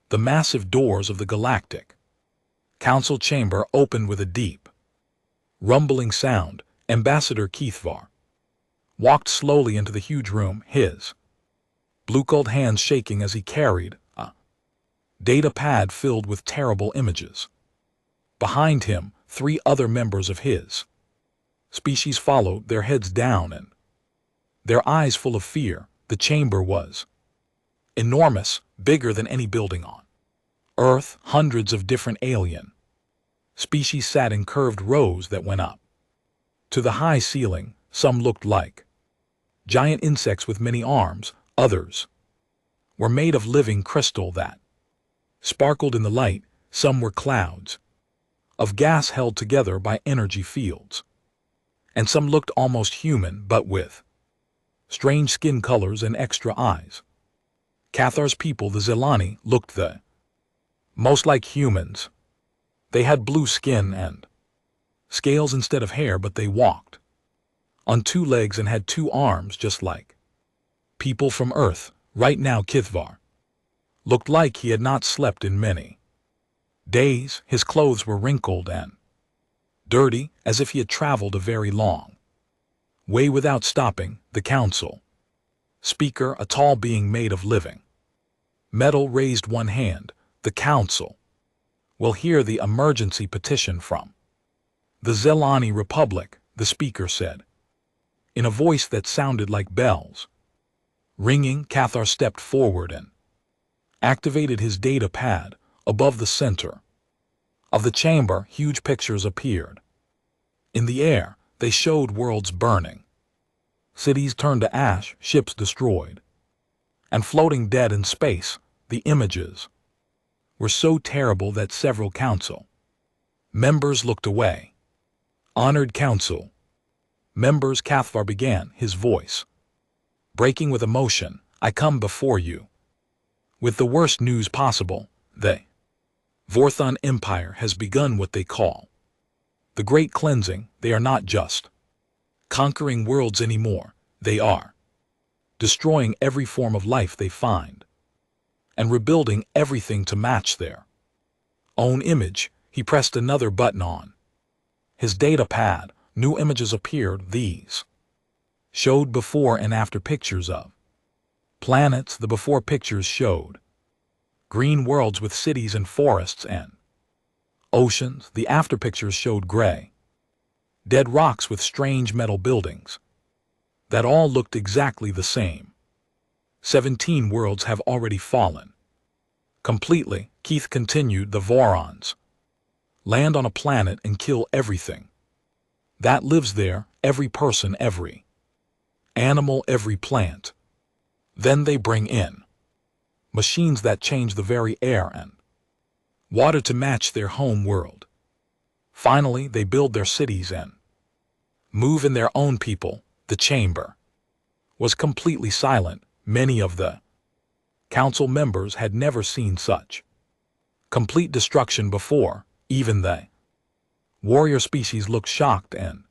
The massive doors of the Galactic Council chamber opened with a deep, rumbling sound. Ambassador Keithvar walked slowly into the huge room, his blue-gold hands shaking as he carried a data pad filled with terrible images. Behind him, 3 other members of his species followed, their heads down and their eyes full of fear. The chamber was enormous, bigger than any building on Earth. Hundreds of different alien species sat in curved rows that went up to the high ceiling. Some looked like giant insects with many arms, others were made of living crystal that sparkled in the light. Some were clouds of gas held together by energy fields, and some looked almost human but with strange skin colors and extra eyes. Cathar's people, the Zelani, looked the most like humans. They had blue skin and scales instead of hair, but they walked on 2 legs and had 2 arms just like people from Earth. Right now Keithvar looked like he had not slept in many days. His clothes were wrinkled and dirty, as if he had traveled a very long way without stopping. The council speaker, a tall being made of living metal, raised one hand. The council will hear the emergency petition from the Zelani Republic, the speaker said, in a voice that sounded like bells ringing. Cathar stepped forward and activated his data pad. Above the center of the chamber, huge pictures appeared. In the air, they showed worlds burning, cities turned to ash, ships destroyed, and floating dead in space. The images were so terrible that several council members looked away. Honored council members, Cathar began, his voice breaking with emotion, I come before you with the worst news possible. The Vorthon Empire has begun what they call the Great Cleansing. They are not just conquering worlds anymore. They are destroying every form of life they find and rebuilding everything to match their own image. He pressed another button on his data pad. New images appeared. These showed before and after pictures of planets. The before pictures showed green worlds with cities and forests and oceans. The after pictures showed gray, dead rocks with strange metal buildings that all looked exactly the same. 17 worlds have already fallen completely. Keith continued, the Vorons land on a planet and kill everything that lives there, every person, every animal, every plant. Then they bring in machines that change the very air and water to match their home world. Finally, they build their cities and move in their own people. The chamber was completely silent. Many of the council members had never seen such complete destruction before. Even the warrior species looked shocked and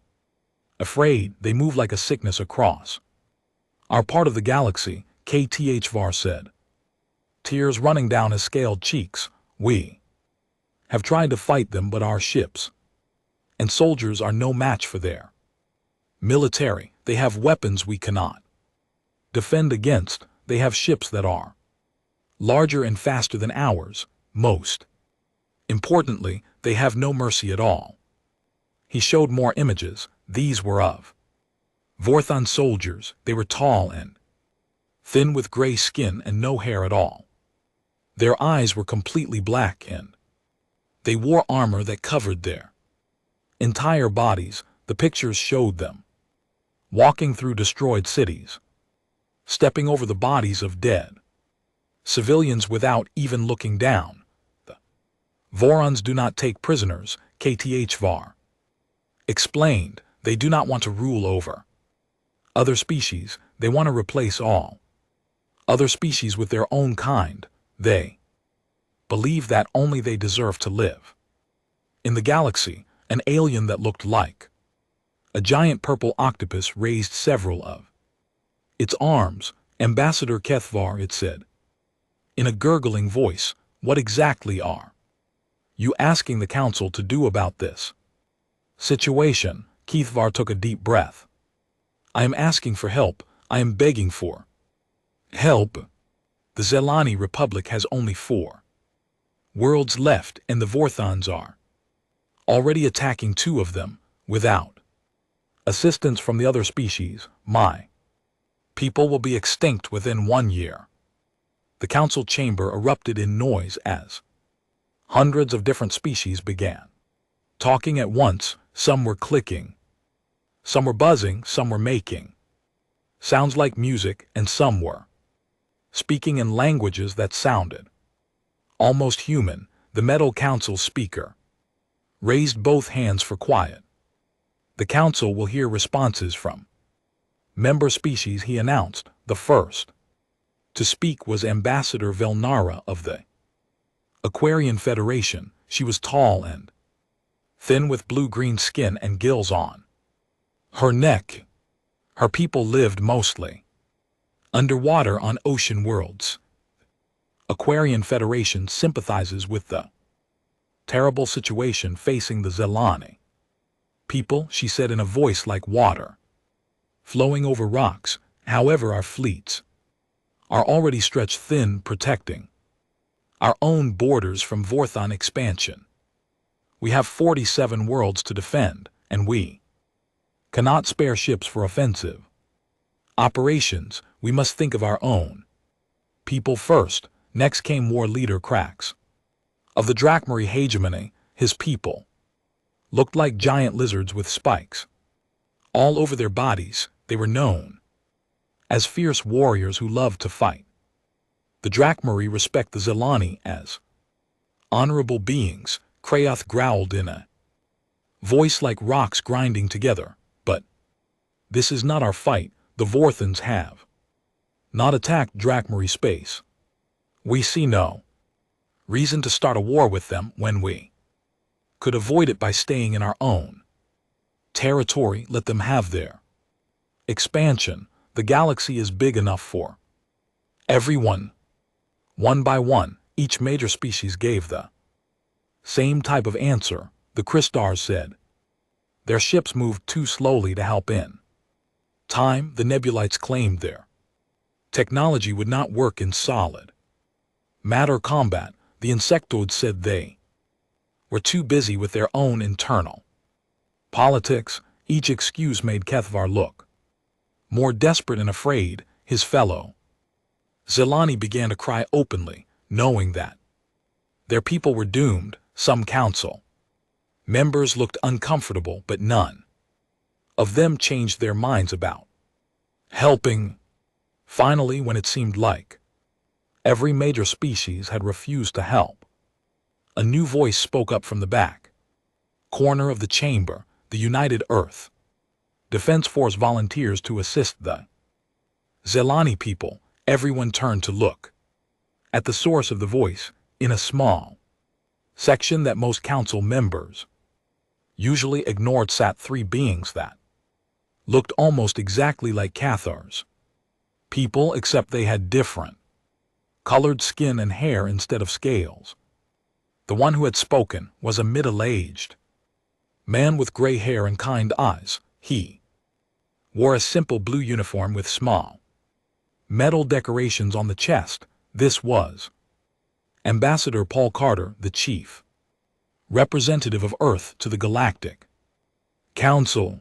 afraid. They moved like a sickness across our part of the galaxy, HFY said, tears running down his scaled cheeks. We have tried to fight them, but our ships and soldiers are no match for their military. They have weapons we cannot defend against. They have ships that are larger and faster than ours. Most importantly, they have no mercy at all. He showed more images. These were of Vorthon soldiers. They were tall and thin with gray skin and no hair at all. Their eyes were completely black and they wore armor that covered their entire bodies. The pictures showed them walking through destroyed cities, stepping over the bodies of dead civilians without even looking down. The Vorons do not take prisoners, HFY explained. They do not want to rule over other species. They want to replace all other species with their own kind. They believe that only they deserve to live. In the galaxy, an alien that looked like a giant purple octopus raised several of its arms. Ambassador Keithvar, it said, in a gurgling voice, What exactly are you asking the council to do about this situation? Keithvar took a deep breath. I am asking for help. I am begging for help. The Zelani Republic has only 4 worlds left, and the Vorthons are already attacking 2 of them without assistance from the other species. My people will be extinct within 1 year. The council chamber erupted in noise as hundreds of different species began talking at once. Some were clicking, some were buzzing, some were making sounds like music, and some were speaking in languages that sounded almost human. The Metal Council speaker raised both hands for quiet. The council will hear responses from member species, he announced. The first to speak was Ambassador Velnara of the Aquarian Federation. She was tall and thin with blue-green skin and gills on her neck. Her people lived mostly underwater on ocean worlds. Aquarian Federation sympathizes with the terrible situation facing the Zelani people, she said in a voice like water flowing over rocks. However, our fleets are already stretched thin, protecting our own borders from Vorthon expansion. We have 47 worlds to defend, and we cannot spare ships for offensive operations. We must think of our own people first. Next came war leader Krax of the Drakmari hegemony. His people looked like giant lizards with spikes all over their bodies. They were known as fierce warriors who loved to fight. The Drakmari respect the Zelani as honorable beings. Kraoth growled in a voice like rocks grinding together. But this is not our fight. The Vorthons have not attacked Drakmari space. We see no reason to start a war with them when we could avoid it by staying in our own territory. Let them have their expansion. The galaxy is big enough for everyone. One by one, each major species gave the same type of answer. The Crystars said their ships moved too slowly to help in time. The Nebulites claimed their technology would not work in solid matter combat. The Insectoids said they were too busy with their own internal politics. Each excuse made Keithvar look more desperate and afraid. His fellow Zelani began to cry openly, knowing that their people were doomed. Some council members looked uncomfortable, but none of them changed their minds about helping. Finally, when it seemed like every major species had refused to help, a new voice spoke up from the back corner of the chamber. The United Earth Defense Force volunteers to assist the Zelani people. Everyone turned to look at the source of the voice. In a small section that most council members usually ignored sat 3 beings that looked almost exactly like Cathar's people, except they had different colored skin and hair instead of scales. The one who had spoken was a middle-aged man with gray hair and kind eyes. He wore a simple blue uniform with small metal decorations on the chest. This was Ambassador Paul Carter, the chief representative of Earth to the Galactic Council.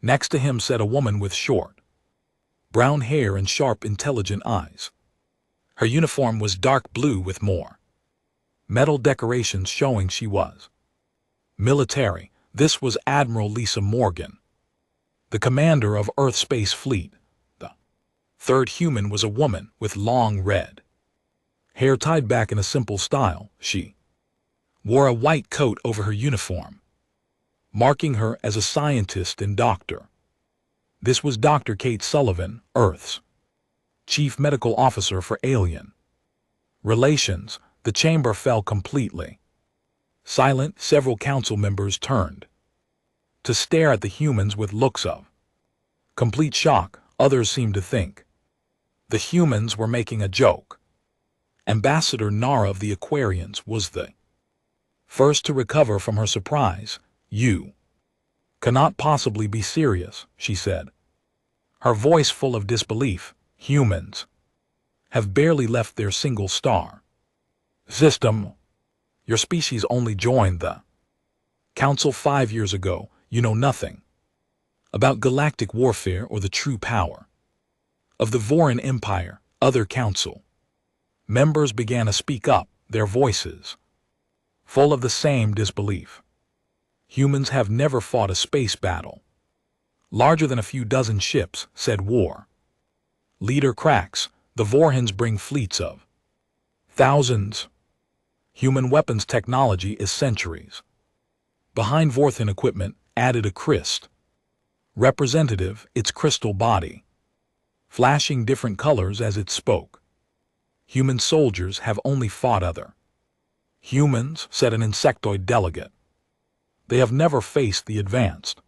Next to him sat a woman with short brown hair and sharp, intelligent eyes. Her uniform was dark blue with more metal decorations showing she was military. This was Admiral Lisa Morgan, the commander of Earth Space Fleet. The third human was a woman with long red hair tied back in a simple style. She wore a white coat over her uniform, marking her as a scientist and doctor. This was Dr. Kate Sullivan, Earth's chief medical officer for alien relations. The chamber fell completely silent. Several council members turned to stare at the humans with looks of complete shock. Others seemed to think the humans were making a joke. Ambassador Nara of the Aquarians was the first to recover from her surprise. "You cannot possibly be serious," she said, her voice full of disbelief. "Humans have barely left their single star system. Your species only joined the Council 5 years ago. You know nothing about galactic warfare or the true power of the Voran Empire." Other council members began to speak up, their voices full of the same disbelief. "Humans have never fought a space battle larger than a few dozen ships," said War Leader Cracks. "The Vorhans bring fleets of thousands. Human weapons technology is centuries behind Vorthan equipment," added a Christ representative, its crystal body flashing different colors as it spoke. "Human soldiers have only fought other humans," said an insectoid delegate. "They have never faced the advanced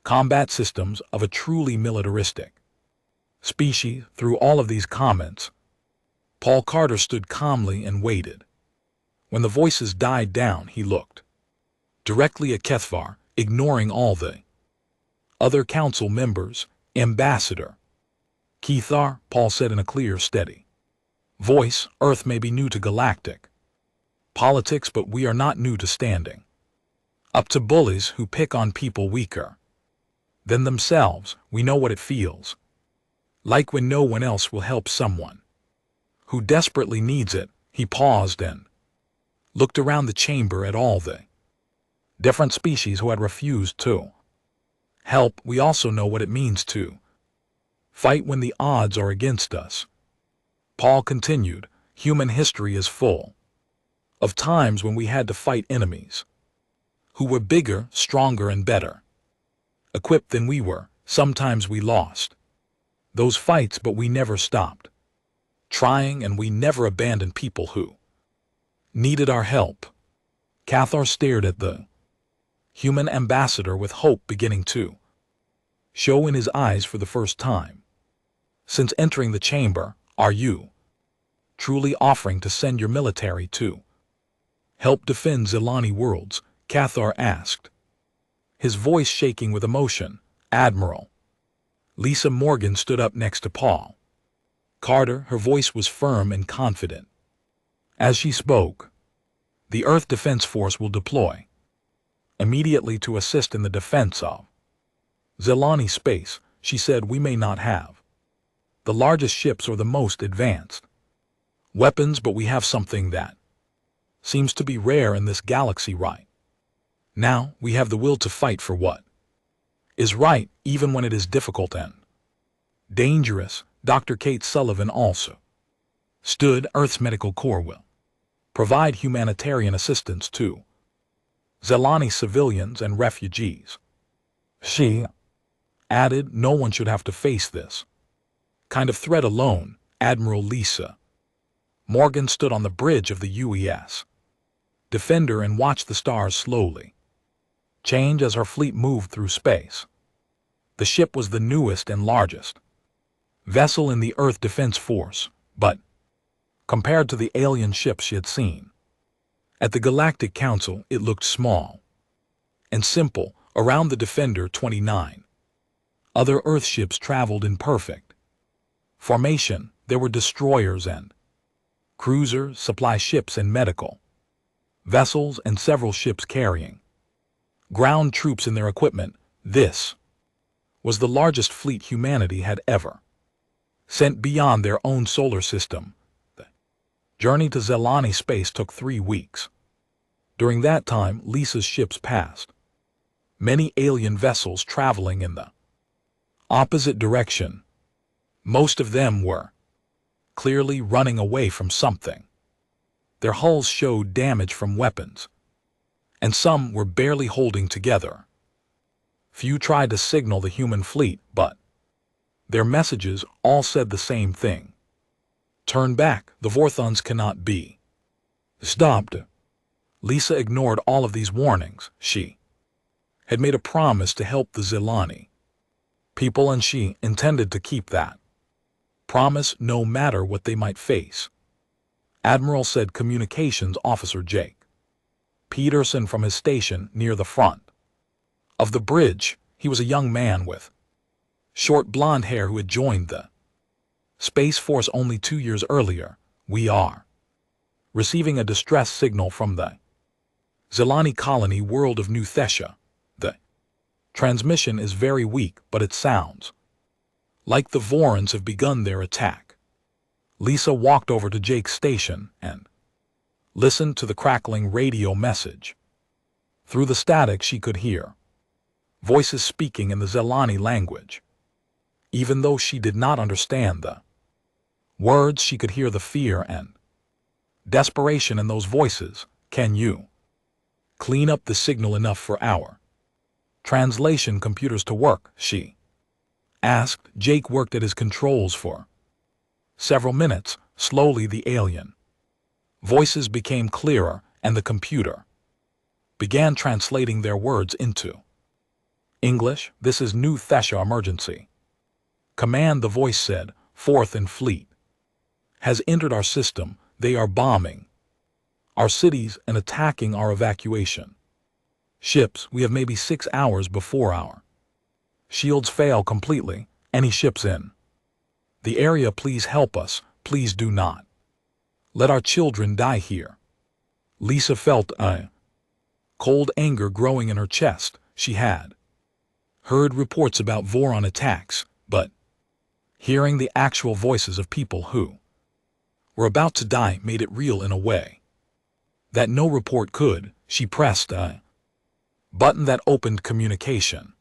combat systems of a truly militaristic species." Through all of these comments, Paul Carter stood calmly and waited. When the voices died down, he looked directly at Kethvar, ignoring all the other council members. "Ambassador Kethar," Paul said in a clear, steady voice, "Earth may be new to galactic politics, but we are not new to standing up to bullies who pick on people weaker than themselves. We know what it feels like when no one else will help someone who desperately needs it." He paused and looked around the chamber at all the different species who had refused to help. "We also know what it means to fight when the odds are against us," Paul continued. "Human history is full of times when we had to fight enemies who were bigger, stronger, and better equipped than we were. Sometimes we lost those fights, but we never stopped trying, and we never abandoned people who needed our help." Cathar stared at the human ambassador with hope beginning to show in his eyes for the first time since entering the chamber. "Are you truly offering to send your military to help defend Zelani worlds?" Cathar asked, his voice shaking with emotion. "Admiral." Lisa Morgan stood up next to Paul Carter. Her voice was firm and confident as she spoke. "The Earth Defense Force will deploy immediately to assist in the defense of Zelani space," she said. "We may not have the largest ships or the most advanced weapons, but we have something that seems to be rare in this galaxy right now. We have the will to fight for what is right, even when it is difficult and dangerous." Dr. Kate Sullivan also stood. "Earth's Medical Corps will provide humanitarian assistance to Zelani civilians and refugees." She added, "No one should have to face this kind of threat alone." Admiral Lisa Morgan stood on the bridge of the UES Defender and watched the stars slowly change as her fleet moved through space. The ship was the newest and largest vessel in the Earth Defense Force, but compared to the alien ships she had seen at the Galactic Council, it looked small and simple. Around the Defender, 29 other Earth ships traveled in perfect formation. There were destroyers and cruisers, supply ships and medical vessels, and several ships carrying ground troops in their equipment. This was the largest fleet humanity had ever sent beyond their own solar system. The journey to Zelani space took 3 weeks. During that time, Lisa's ships passed many alien vessels traveling in the opposite direction. Most of them were clearly running away from something. Their hulls showed damage from weapons, and some were barely holding together. Few tried to signal the human fleet, but their messages all said the same thing: "Turn back, the Vorthons cannot be stopped." Lisa ignored all of these warnings. She had made a promise to help the Zelani people, and she intended to keep that promise no matter what they might face. Admiral said Communications Officer Jake Peterson from his station near the front of the bridge. He was a young man with short blonde hair who had joined the Space Force only 2 years earlier. We are receiving a distress signal from the Zelani colony world of New Thessia. The transmission is very weak, but it sounds like the Vorons have begun their attack. Lisa walked over to Jake's station and listened to the crackling radio message. Through the static she could hear voices speaking in the Zelani language. Even though she did not understand the words, she could hear the fear and desperation in those voices. Can you clean up the signal enough for our translation computers to work? She asked. Jake worked at his controls for several minutes. Slowly the alien voices became clearer and the computer began translating their words into English. This is New Thessia emergency command, the voice said. 4th and Fleet has entered our system. They are bombing our cities and attacking our evacuation ships. We have maybe 6 hours before our shields fail completely. Any ships in the area, please help us. Please do not let our children die here. Lisa felt a cold anger growing in her chest. She had heard reports about Voron attacks, but hearing the actual voices of people who were about to die made it real in a way that no report could. She pressed a button that opened communication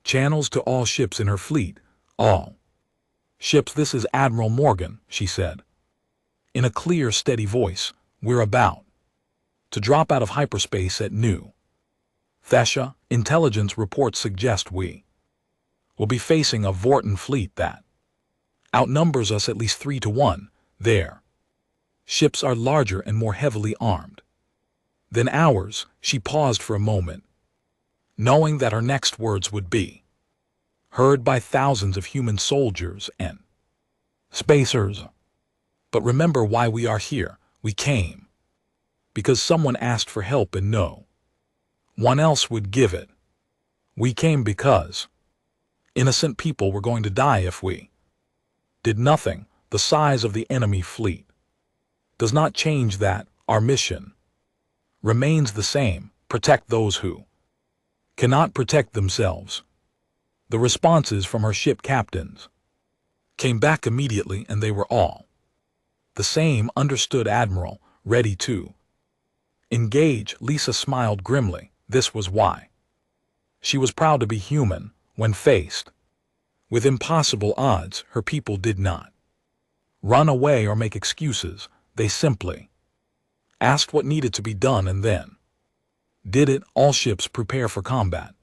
channels to all ships in her fleet. All ships, this is Admiral Morgan, she said in a clear, steady voice. We're about to drop out of hyperspace at New Thessia. Intelligence reports suggest we will be facing a Vorton fleet that outnumbers us at least 3-1. Their ships are larger and more heavily armed than ours. She paused for a moment, knowing that her next words would be heard by thousands of human soldiers and spacers. But remember why we are here. We came because someone asked for help and no one else would give it. We came because innocent people were going to die if we did nothing. The size of the enemy fleet does not change that. Our mission remains the same. Protect those who cannot protect themselves. The responses from her ship captains came back immediately, and they were all the same. Understood, Admiral. Ready to engage. Lisa smiled grimly. This was why she was proud to be human. When faced with impossible odds, her people did not run away or make excuses. They simply asked what needed to be done and then did it. All ships prepare for combat.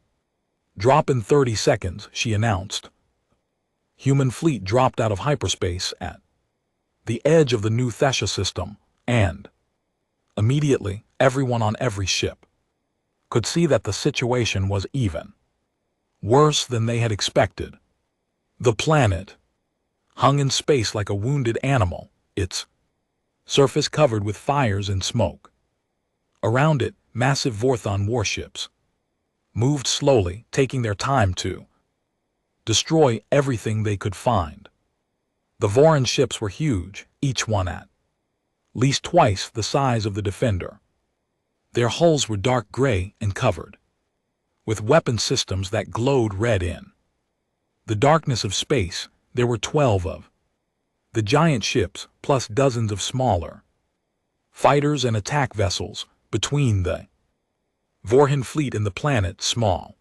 Drop in 30 seconds, she announced. Human fleet dropped out of hyperspace at the edge of the New Thessia system, and immediately everyone on every ship could see that the situation was even worse than they had expected. The planet hung in space like a wounded animal, its surface covered with fires and smoke. Around it, massive Vorthon warships moved slowly, taking their time to destroy everything they could find. The Voron ships were huge, each one at least twice the size of the Defender. Their hulls were dark gray and covered with weapon systems that glowed red in the darkness of space. There were 12 of the giant ships, plus dozens of smaller fighters and attack vessels between the Vorhin fleet and the planet's small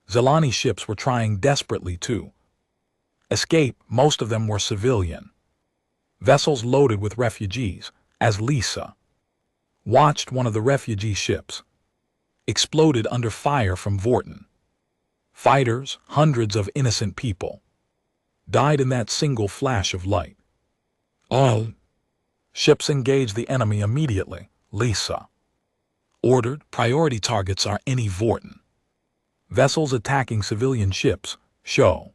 Zelani ships were trying desperately to escape. Most of them were civilian vessels loaded with refugees. As Lisa watched, one of the refugee ships exploded under fire from Vorton fighters. Hundreds of innocent people died in that single flash of light. All ships engaged the enemy immediately. Lisa ordered. Priority targets are any Vorton vessels attacking civilian ships. Show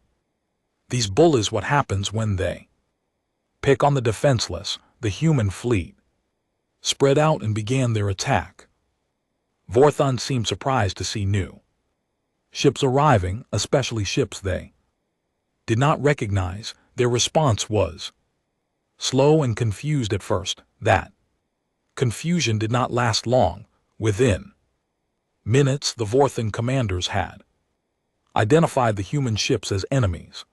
these bullies what happens when they pick on the defenseless. the human fleet, spread out and began their attack. Vorthon seemed surprised to see new ships arriving, especially ships they did not recognize. Their response was slow and confused at first. That confusion did not last long. Within minutes, the Vorthon commanders had identified the human ships as enemies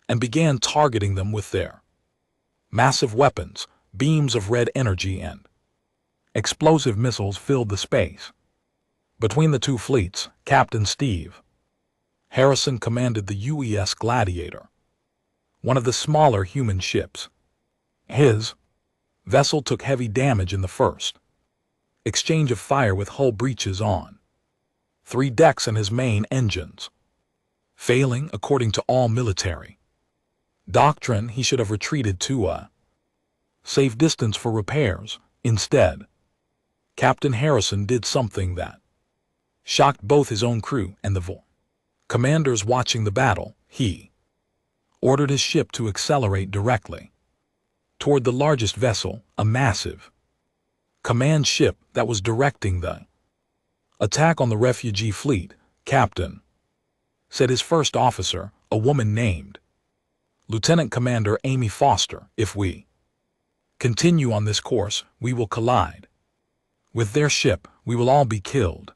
and began targeting them with their massive weapons. Beams of red energy and explosive missiles filled the space between the two fleets. Captain Steve Harrison commanded the UES Gladiator, one of the smaller human ships. His vessel took heavy damage in the first exchange of fire, with hull breaches on 3 decks and his main engines failing. According to all military doctrine, he should have retreated to a safe distance for repairs. Instead, Captain Harrison did something that shocked both his own crew and the commanders watching the battle. He ordered his ship to accelerate directly toward the largest vessel, a massive command ship that was directing the attack on the refugee fleet. Captain, said his first officer, a woman named Lieutenant Commander Amy Foster, if we continue on this course, we will collide with their ship. We will all be killed.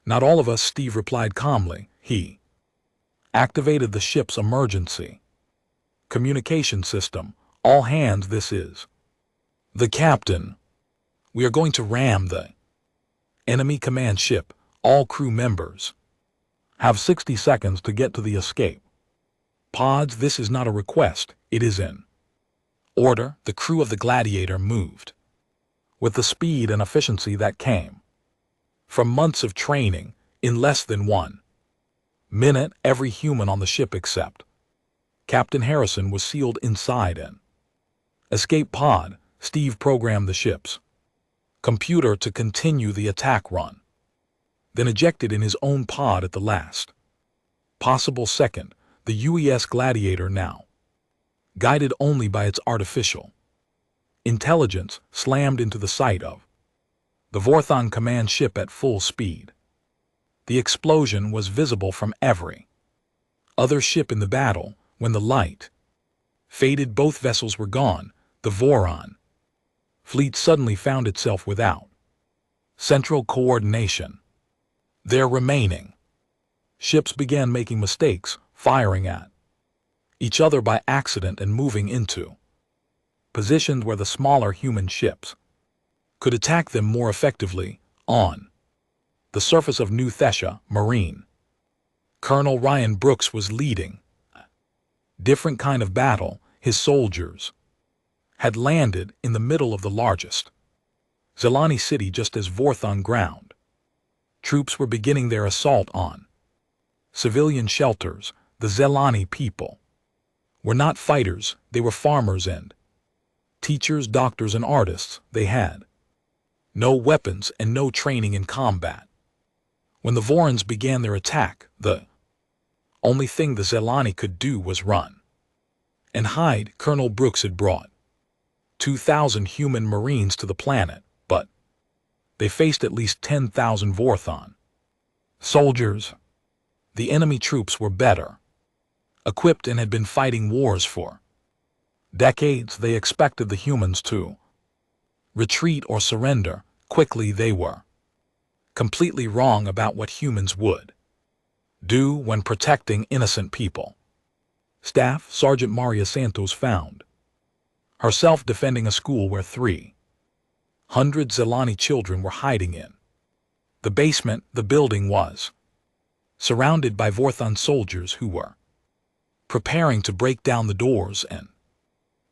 Not all of us, Steve replied calmly. He activated the ship's emergency communication system. All hands, this is the captain. We are going to ram the enemy command ship. All crew members have 60 seconds to get to the escape pods. This is not a request, it is an order. The crew of the Gladiator moved with the speed and efficiency that came from months of training. In less than 1 minute, every human on the ship except Captain Harrison was sealed inside an escape pod. Steve programmed the ship's computer to continue the attack run, then ejected in his own pod at the last possible second. The UES Gladiator, now guided only by its artificial intelligence, slammed into the sight of the Vorthon command ship at full speed. The explosion was visible from every other ship in the battle. When the light faded, both vessels were gone. The Voron fleet suddenly found itself without central coordination. Their remaining ships began making mistakes, firing at each other by accident and moving into positions where the smaller human ships could attack them more effectively. On the surface of New Thesha, Marine Colonel Ryan Brooks was leading a different kind of battle. His soldiers had landed in the middle of the largest Zelani city just as Vorthon ground troops were beginning their assault on civilian shelters. The Zelani people were not fighters, they were farmers and teachers, doctors and artists. They had no weapons and no training in combat. When the Vorons began their attack, the only thing the Zelani could do was run and hide. Colonel Brooks had brought 2,000 human Marines to the planet, but they faced at least 10,000 Vorthon soldiers. The enemy troops were better equipped and had been fighting wars for decades. They expected the humans to retreat or surrender quickly. They were completely wrong about what humans would do when protecting innocent people. Staff Sergeant Maria Santos found herself defending a school where 300 Zelani children were hiding in the basement. The building was surrounded by Vorthon soldiers who were preparing to break down the doors and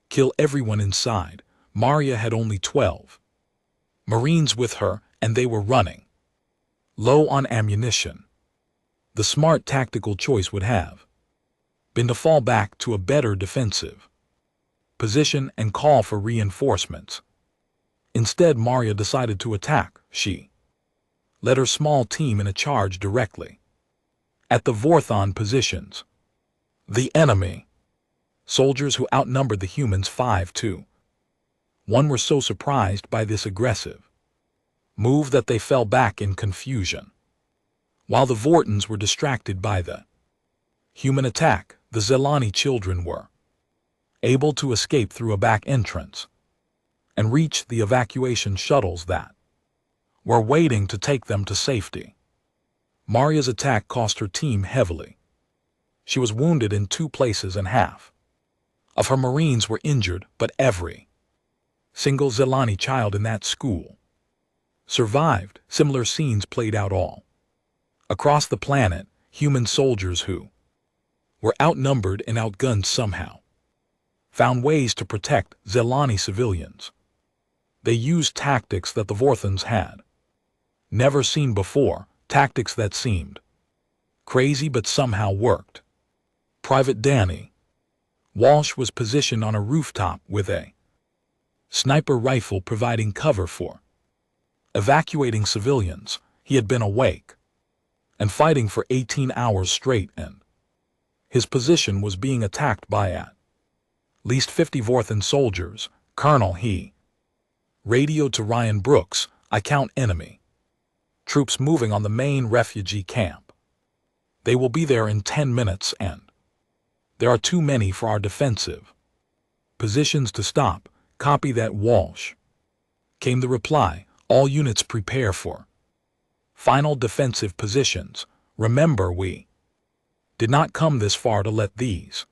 kill everyone inside. Maria had only 12 Marines with her, and they were running low on ammunition. The smart tactical choice would have been to fall back to a better defensive position and call for reinforcements. Instead, Maria decided to attack. She led her small team in a charge directly at the Vorthon positions. The enemy soldiers, who outnumbered the humans 5-2, One were so surprised by this aggressive move that they fell back in confusion. While the Vortons were distracted by the human attack, the Zelani children were able to escape through a back entrance and reach the evacuation shuttles that were waiting to take them to safety. Maria's attack cost her team heavily. She was wounded in 2 places and half of her Marines were injured, but every single Zelani child in that school survived. Similar scenes played out all across the planet. Human soldiers who were outnumbered and outgunned somehow found ways to protect Zelani civilians. They used tactics that the Vorthons had never seen before, tactics that seemed crazy but somehow worked. Private Danny Walsh was positioned on a rooftop with a sniper rifle providing cover for evacuating civilians. He had been awake and fighting for 18 hours straight, and his position was being attacked by at least 50 Vorthon soldiers. Colonel, he radioed to Ryan Brooks, "I count enemy troops moving on the main refugee camp. They will be there in 10 minutes and there are too many for our defensive positions to stop." "Copy that, Walsh," came the reply. "All units prepare for final defensive positions. Remember, we did not come this far to let these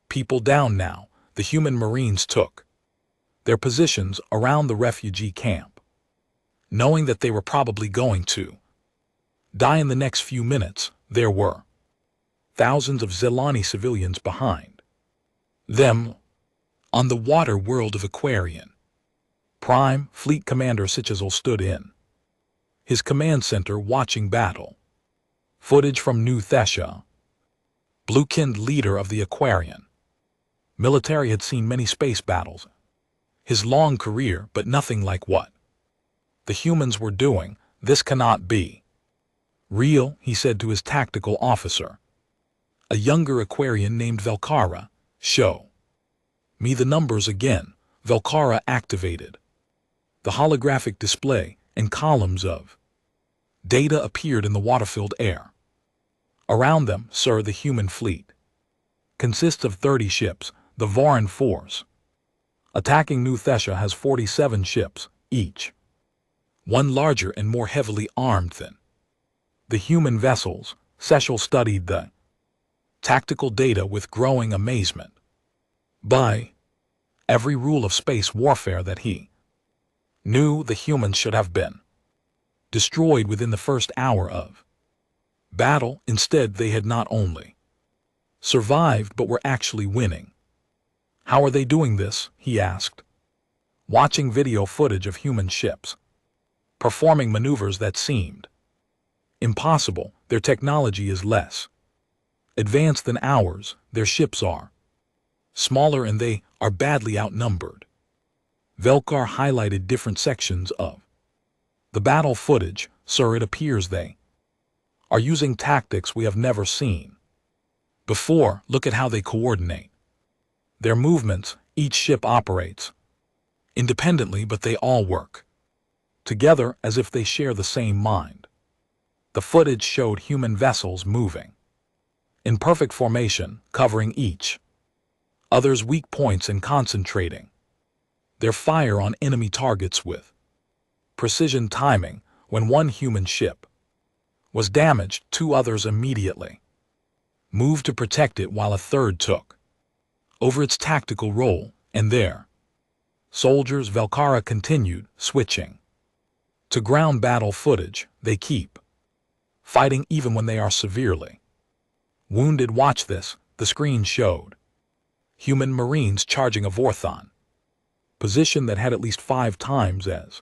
people down now." The human Marines took their positions around the refugee camp, knowing that they were probably going to die in the next few minutes. There were thousands of Zelani civilians behind them. On the water world of Aquarian Prime, Fleet Commander Sichazal stood in his command center watching battle footage from New Thesha. Bluekind, leader of the Aquarian military, had seen many space battles his long career, but nothing like what the humans were doing. "This cannot be real," he said to his tactical officer, a younger Aquarian named Velkara. "Show me the numbers again." Velkara activated the holographic display, and columns of data appeared in the water-filled air around them. "Sir, the human fleet consists of 30 ships. The Voran force attacking New Thesha has 47 ships, each one larger and more heavily armed than the human vessels." Sechel studied the tactical data with growing amazement. By every rule of space warfare that he knew, the humans should have been destroyed within the first hour of battle. Instead, they had not only survived but were actually winning. "How are they doing this?" he asked, watching video footage of human ships performing maneuvers that seemed impossible. "Their technology is less advanced than ours. Their ships are smaller and they are badly outnumbered." Velkar highlighted different sections of the battle footage. "Sir, it appears they are using tactics we have never seen before. Look at how they coordinate their movements. Each ship operates independently, but they all work together as if they share the same mind." The footage showed human vessels moving in perfect formation, covering each other's weak points and concentrating their fire on enemy targets with precision timing. When one human ship was damaged, 2 others immediately moved to protect it, while a third took over its tactical role, and their soldiers. Velkara continued, switching to ground battle footage. "They keep fighting even when they are severely wounded. Watch this." The screen showed human Marines charging a Vorthon position that had at least 5 times as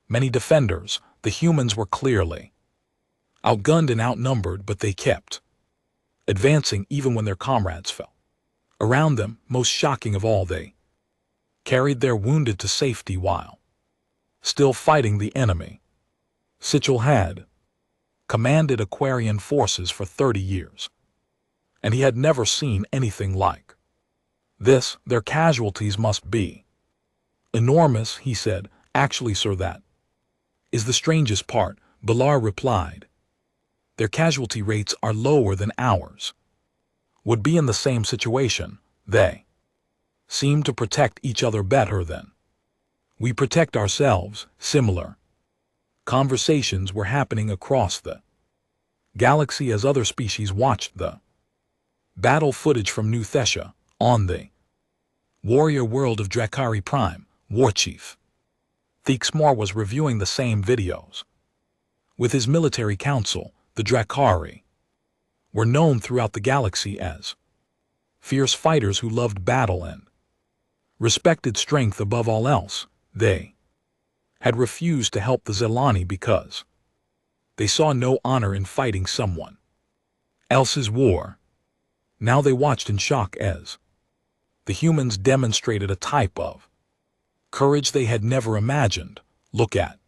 many defenders. The humans were clearly outgunned and outnumbered, but they kept advancing even when their comrades fell around them. Most shocking of all, they carried their wounded to safety while still fighting the enemy. Sichel had commanded Aquarian forces for 30 years, and he had never seen anything like this. "Their casualties must be Enormous, he said. Actually, sir, that is the strangest part, Bilar replied. Their casualty rates are lower than ours. Would be in the same situation. They seem to protect each other better than we protect ourselves. Similar conversations were happening across the galaxy as other species watched the battle footage from New Thessia on the warrior world of Drakari Prime. Warchief Thixmor was reviewing the same videos. With his military council, the Drakari were known throughout the galaxy as fierce fighters who loved battle and respected strength above all else. They had refused to help the Zelani because they saw no honor in fighting someone else's war. Now they watched in shock as the humans demonstrated a type of courage they had never imagined. Look at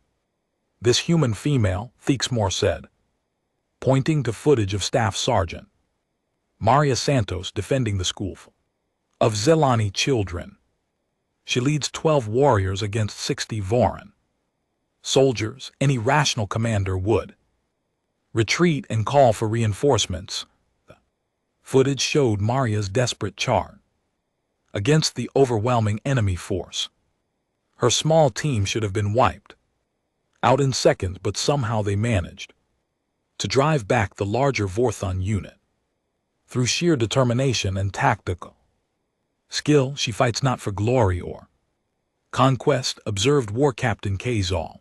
this human female, Thixmor said, pointing to footage of Staff Sergeant Maria Santos defending the school of Zelani children. She leads 12 warriors against 60 Voran soldiers. Any rational commander would retreat and call for reinforcements. The footage showed Maria's desperate charge against the overwhelming enemy force. Her small team should have been wiped out in seconds, but somehow they managed to drive back the larger Vorthon unit. Through sheer determination and tactical skill, she fights not for glory or conquest, observed War Captain Kazal,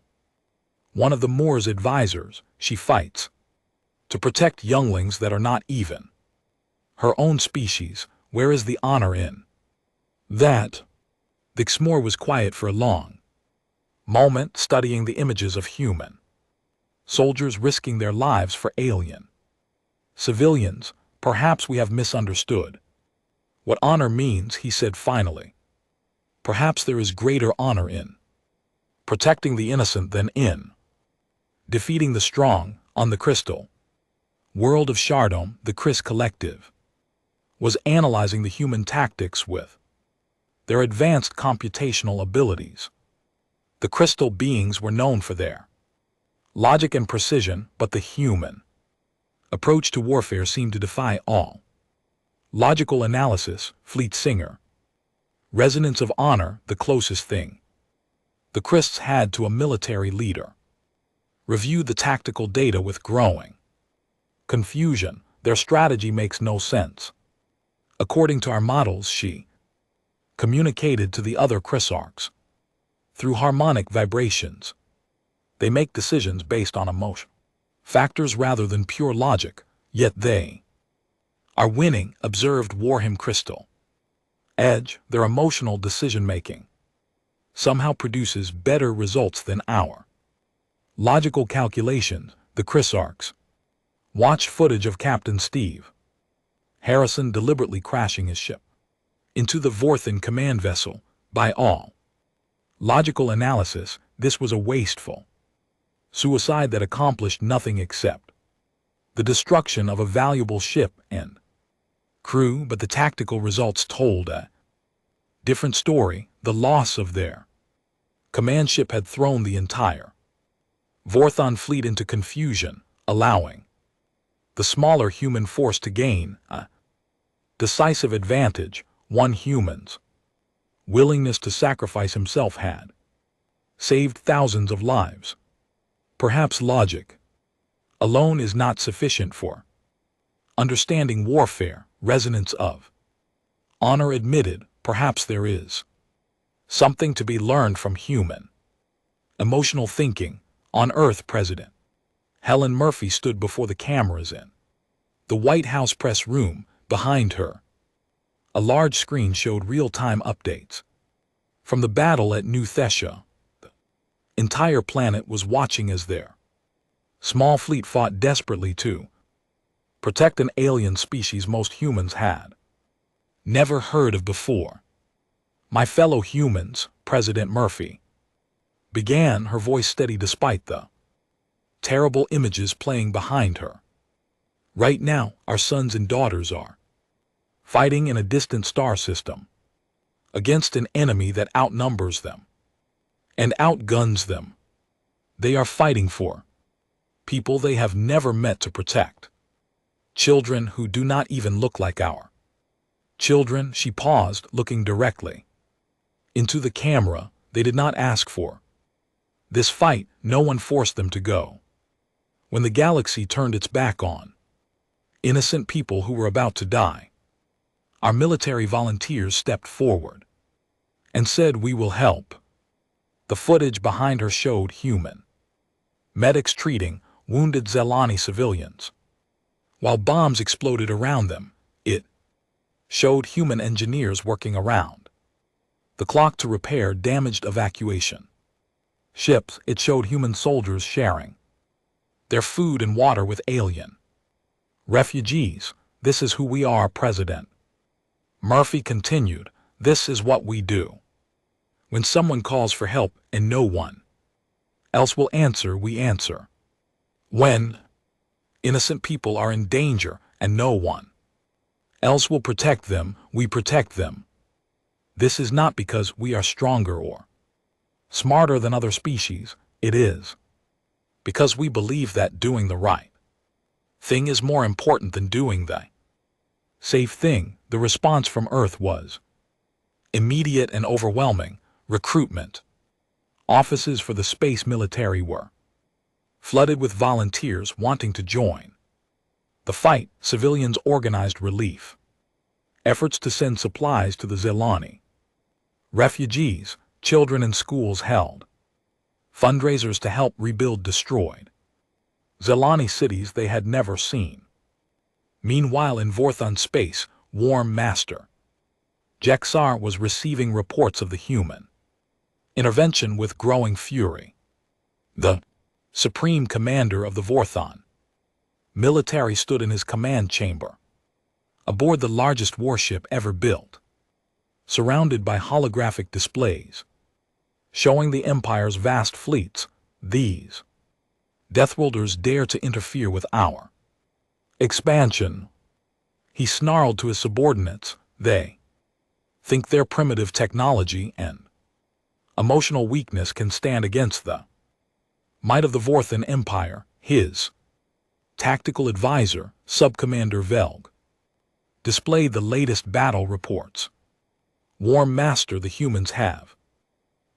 one of the Moor's advisors. She fights to protect younglings that are not even her own species. Where is the honor in that? Thixmor was quiet for a long moment, studying the images of human soldiers risking their lives for alien civilians. Perhaps we have misunderstood what honor means, he said finally. Perhaps there is greater honor in protecting the innocent than in defeating the strong. On the crystal world of Shardom, the Chris Collective was analyzing the human tactics with their advanced computational abilities. The crystal beings were known for their logic and precision, but the human approach to warfare seemed to defy all logical analysis. Fleet Singer, resonance of honor, the closest thing the Christs had to a military leader, reviewed the tactical data with growing confusion. Their strategy makes no sense. According to our models, she communicated to the other Chrysarchs through harmonic vibrations. They make decisions based on emotion factors rather than pure logic, yet they are winning, observed Warham Crystal. Edge, their emotional decision-making somehow produces better results than our logical calculations. The Chrysarchs watched footage of Captain Steve Harrison deliberately crashing his ship into the Vorthan command vessel. By all logical analysis, this was a wasteful suicide that accomplished nothing except the destruction of a valuable ship and crew, but the tactical results told a different story. The loss of their command ship had thrown the entire Vorthon fleet into confusion, allowing the smaller human force to gain a decisive advantage. One human's willingness to sacrifice himself had saved thousands of lives. Perhaps logic alone is not sufficient for understanding warfare. Resonance of honor admitted. Perhaps there is something to be learned from human emotional thinking. On Earth, President Helen Murphy stood before the cameras in the White House press room. Behind her, a large screen showed real-time updates from the battle at New Thessia. The entire planet was watching as their small fleet fought desperately to protect an alien species most humans had never heard of before. My fellow humans, President Murphy began, her voice steady despite the terrible images playing behind her. Right now, our sons and daughters are fighting in a distant star system against an enemy that outnumbers them and outguns them. They are fighting for people they have never met to protect. Children who do not even look like our children. She paused, looking directly into the camera. They did not ask for this fight. No one forced them to go. When the galaxy turned its back on innocent people who were about to die, our military volunteers stepped forward and said, "We will help." The footage behind her showed human medics treating wounded Zelani civilians, while bombs exploded around them. It showed human engineers working around the clock to repair damaged evacuation ships. It showed human soldiers sharing their food and water with alien refugees. This is who we are, President Murphy continued. This is what we do. When someone calls for help and no one else will answer, we answer. When innocent people are in danger and no one else will protect them, we protect them. This is not because we are stronger or smarter than other species. It is because we believe that doing the right thing is more important than doing the safe thing. The response from Earth was immediate and overwhelming. Recruitment offices for the space military were flooded with volunteers wanting to join the fight. Civilians organized relief efforts to send supplies to the Zelani refugees. Children in schools held fundraisers to help rebuild destroyed Zelani cities they had never seen. Meanwhile, in Vorthon space, Warm Master Jexar was receiving reports of the human intervention with growing fury. The supreme commander of the Vorthon military stood in his command chamber aboard the largest warship ever built, surrounded by holographic displays showing the Empire's vast fleets. These Deathworlders dare to interfere with our expansion, he snarled to his subordinates. They think their primitive technology and emotional weakness can stand against the might of the Vorthon Empire. His tactical advisor, Subcommander Velg, displayed the latest battle reports. Warm Master, the humans have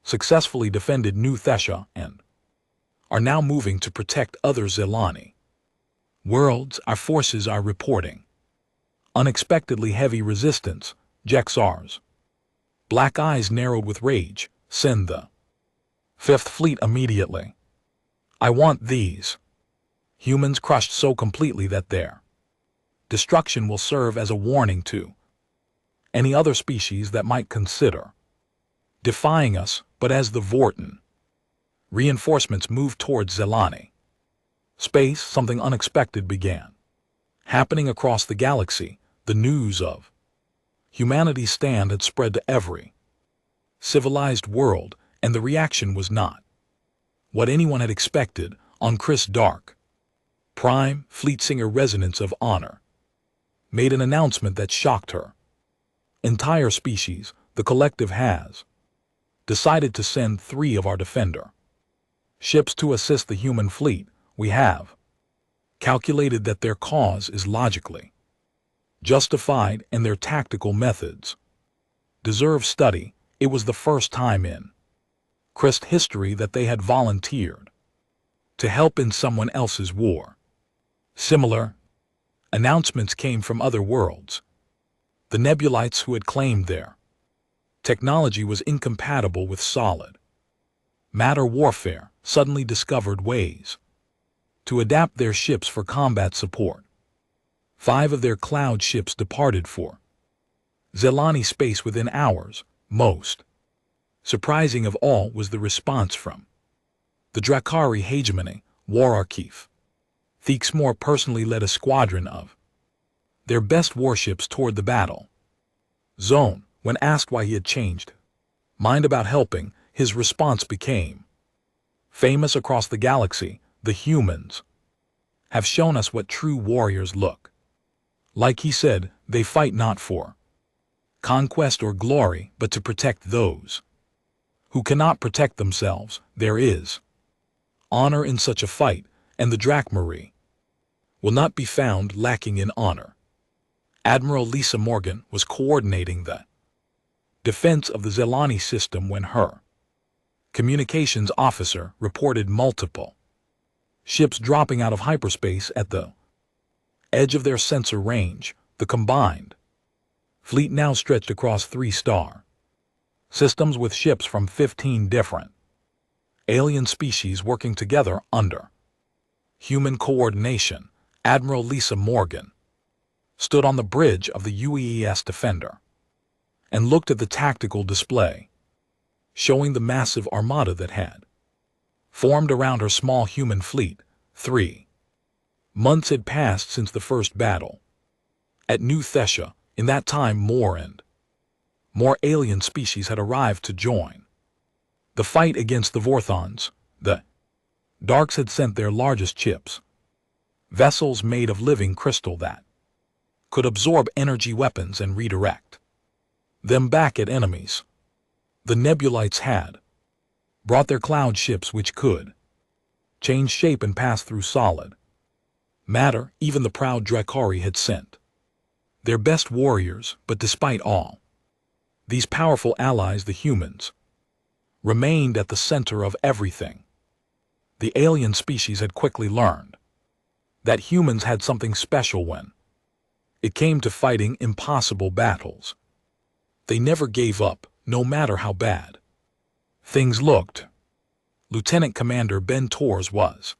successfully defended New Thesha and are now moving to protect other Zelani worlds. Our forces are reporting unexpectedly heavy resistance. Jexar's black eyes narrowed with rage. Send the Fifth Fleet immediately. I want these humans crushed so completely that their destruction will serve as a warning to any other species that might consider defying us. But as the Vorton reinforcements moved towards Zelani space, something unexpected began happening across the galaxy. The news of humanity's stand had spread to every civilized world, and the reaction was not what anyone had expected. On Chris Dark Prime, Fleet Singer Resonance of Honor made an announcement that shocked her entire species. The collective has decided to send 3 of our defender ships to assist the human fleet. We have calculated that their cause is logically justified and their tactical methods deserve study. It was the first time in Christ history that they had volunteered to help in someone else's war. Similar announcements came from other worlds. The Nebulites, who had claimed their technology was incompatible with solid matter warfare, suddenly discovered ways to adapt their ships for combat support. 5 of their cloud ships departed for Zelani space within hours. Most surprising of all was the response from the Drakari hegemony. War Archief Thixmore personally led a squadron of their best warships toward the battle zone. When asked why he had changed mind about helping, his response became famous across the galaxy. The humans have shown us what true warriors look like. He said, they fight not for conquest or glory, but to protect those who cannot protect themselves. There is honor in such a fight, and the Drachmarie will not be found lacking in honor. Admiral Lisa Morgan was coordinating the defense of the Zelani system when her communications officer reported multiple ships dropping out of hyperspace at the edge of their sensor range. The combined fleet now stretched across 3-star systems with ships from 15 different alien species working together under human coordination. Admiral Lisa Morgan stood on the bridge of the UES Defender and looked at the tactical display, showing the massive armada that had formed around her small human fleet. 3 months had passed since the first battle at New Thessia. In that time, more and more alien species had arrived to join the fight against the Vorthons. The Darks had sent their largest chips, vessels made of living crystal that could absorb energy weapons and redirect them back at enemies. The Nebulites had brought their cloud ships which could change shape and pass through solid matter. Even the proud Drachari had sent their best warriors, but despite all these powerful allies, the humans remained at the center of everything. The alien species had quickly learned that humans had something special when it came to fighting impossible battles. They never gave up, no matter how bad things looked. Lieutenant Commander Ben Torres was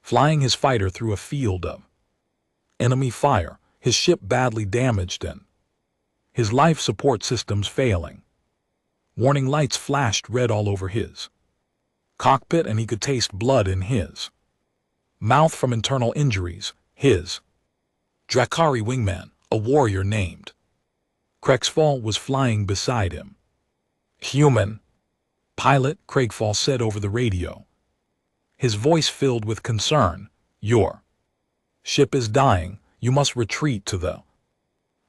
flying his fighter through a field of enemy fire, his ship badly damaged and his life support systems failing. Warning lights flashed red all over his cockpit, and he could taste blood in his mouth from internal injuries. His Drachari wingman, a warrior named Crexfall, was flying beside him. "Human pilot," Cragfall said over the radio, his voice filled with concern, "your ship is dying. You must retreat to the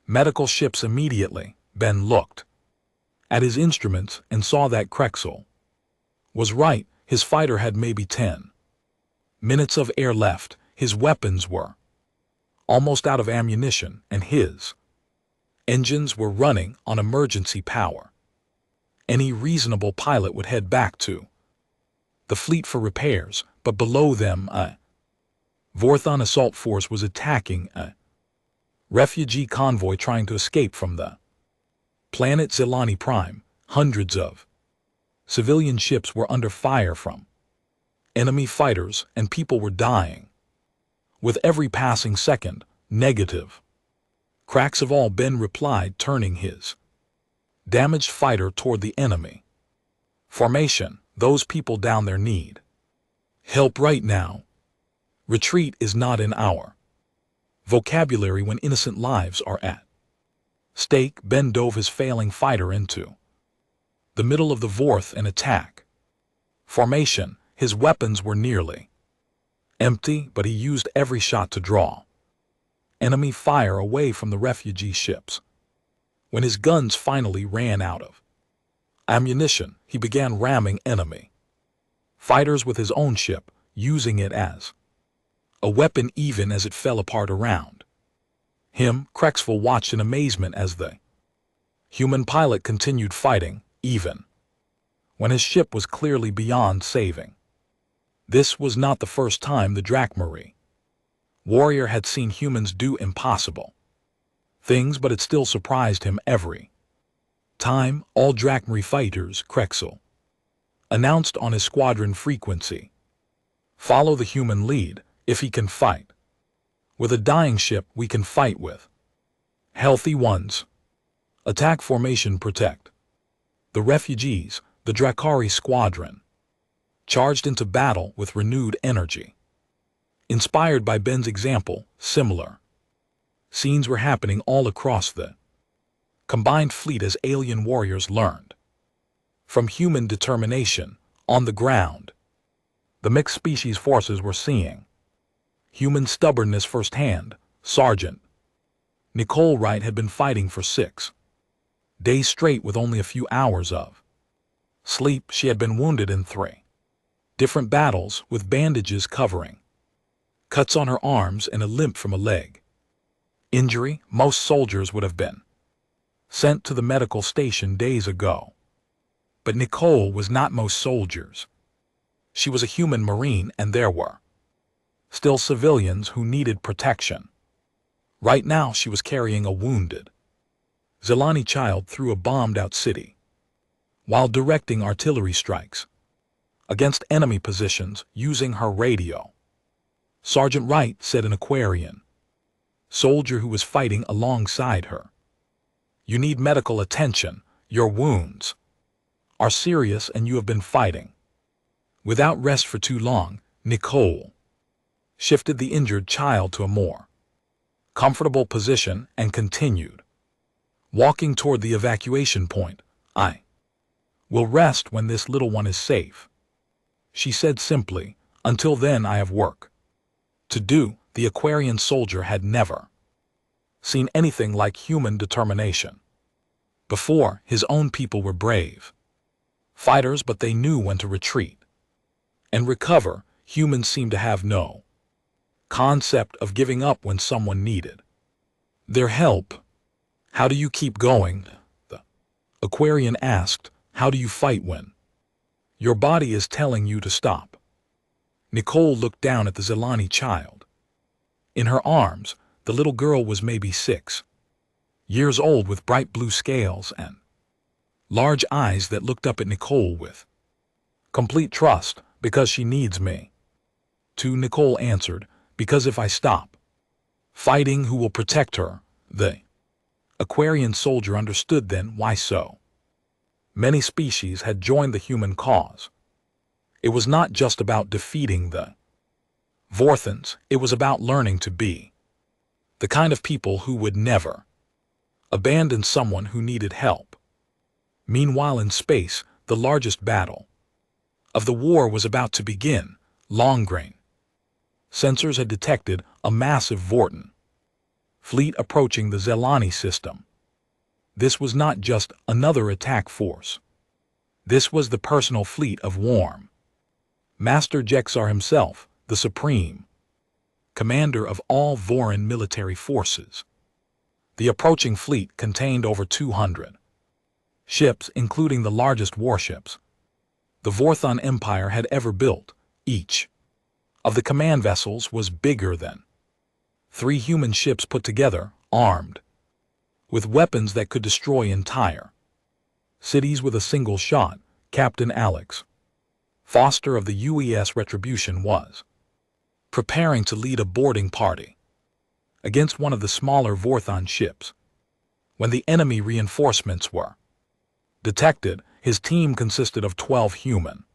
medical ships immediately." Ben looked at his instruments and saw that Crexfall was right. His fighter had maybe 10 minutes of air left. His weapons were almost out of ammunition, and his engines were running on emergency power. Any reasonable pilot would head back to the fleet for repairs, but below them a Vorthon assault force was attacking a refugee convoy trying to escape from the planet Zelani Prime. Hundreds of civilian ships were under fire from enemy fighters, and people were dying with every passing second. "Negative. Cracks of all," Ben replied, turning his damaged fighter toward the enemy formation. "Those people down there need help right now. Retreat is not in our vocabulary when innocent lives are at stake." Ben dove his failing fighter into the middle of the Vorth and attack formation. His weapons were nearly empty, but he used every shot to draw enemy fire away from the refugee ships. When his guns finally ran out of ammunition, he began ramming enemy fighters with his own ship, using it as a weapon even as it fell apart around him. Crexfall watched in amazement as the human pilot continued fighting, even when his ship was clearly beyond saving. This was not the first time the Drachmarie warrior had seen humans do impossible things, but it still surprised him every time. "All Drachmarie fighters," Crexfall announced on his squadron frequency, "follow the human lead. If he can fight with a dying ship, we can fight with healthy ones. Attack formation, protect the refugees." The Drachari squadron charged into battle with renewed energy. Inspired by Ben's example, similar scenes were happening all across the combined fleet as alien warriors learned from human determination on the ground. The mixed species forces were seeing human stubbornness firsthand. Sergeant Nicole Wright had been fighting for 6 days straight with only a few hours of Sleep, she had been wounded in 3 different battles with bandages covering. Cuts on her arms and a limp from a leg. Injury, most soldiers would have been sent to the medical station days ago. But Nicole was not most soldiers. She was a human Marine, and there were still civilians who needed protection. Right now she was carrying a wounded Zelani child through a bombed-out city, while directing artillery strikes against enemy positions using her radio. Sergeant Wright said, an Aquarian soldier who was fighting alongside her, "You need medical attention. Your wounds are serious and you have been fighting without rest for too long." Nicole shifted the injured child to a more comfortable position and continued walking toward the evacuation point. "I will rest when this little one is safe," she said simply. "Until then I have work to do." The Aquarian soldier had never seen anything like human determination before. His own people were brave fighters, but they knew when to retreat and recover. Humans seemed to have no concept of giving up when someone needed their help. "How do you keep going?" the Aquarian asked. "How do you fight when your body is telling you to stop?" Nicole looked down at the Zelani child. In her arms, the little girl was maybe 6 years old, with bright blue scales and large eyes that looked up at Nicole with complete trust. "Because she needs me to," Nicole answered. "Because if I stop fighting, who will protect her?" The Aquarian soldier understood then why so many species had joined the human cause. It was not just about defeating the Vorthans, it was about learning to be the kind of people who would never abandon someone who needed help. Meanwhile, in space, the largest battle of the war was about to begin. Long-range sensors had detected a massive Vortan fleet approaching the Zelani system. This was not just another attack force. This was the personal fleet of Worm Master Jexar himself, the supreme commander of all Voran military forces. The approaching fleet contained over 200 ships, including the largest warships the Vorthon Empire had ever built. Each of the command vessels was bigger than 3 human ships put together, armed with weapons that could destroy entire cities with a single shot. Captain Alex Foster of the UES Retribution was preparing to lead a boarding party against one of the smaller Vorthon ships. When the enemy reinforcements were detected, his team consisted of 12 human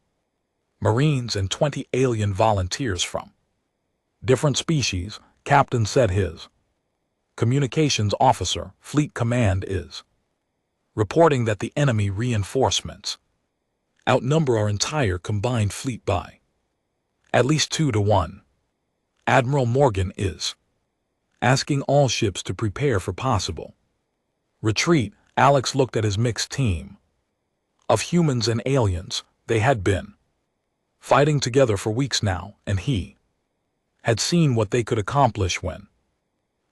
Marines and 20 alien volunteers from different species. Captain said his communications officer, Fleet Command, is reporting that the enemy reinforcements outnumber our entire combined fleet by at least 2 to 1. Admiral Morgan is asking all ships to prepare for possible retreat. Alex looked at his mixed team of humans and aliens. They had been fighting together for weeks now, and he had seen what they could accomplish when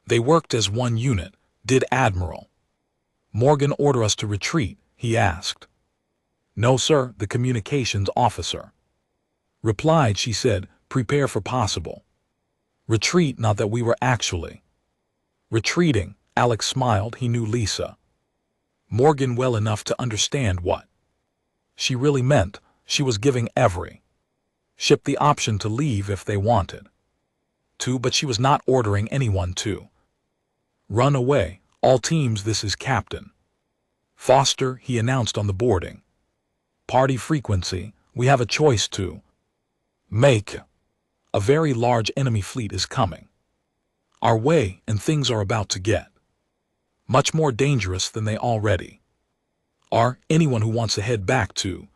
they worked as one unit. "Did Admiral Morgan order us to retreat?" he asked. "No, sir," the communications officer replied. She said, "Prepare for possible retreat, not that we were actually retreating." Alex smiled. He knew Lisa Morgan well enough to understand what she really meant. She was giving every ship the option to leave if they wanted to, but she was not ordering anyone to run away. "All teams, this is Captain Foster," he announced on the boarding party frequency. "We have a choice to make. A very large enemy fleet is coming our way, and things are about to get much more dangerous than they already are. Anyone who wants to head back to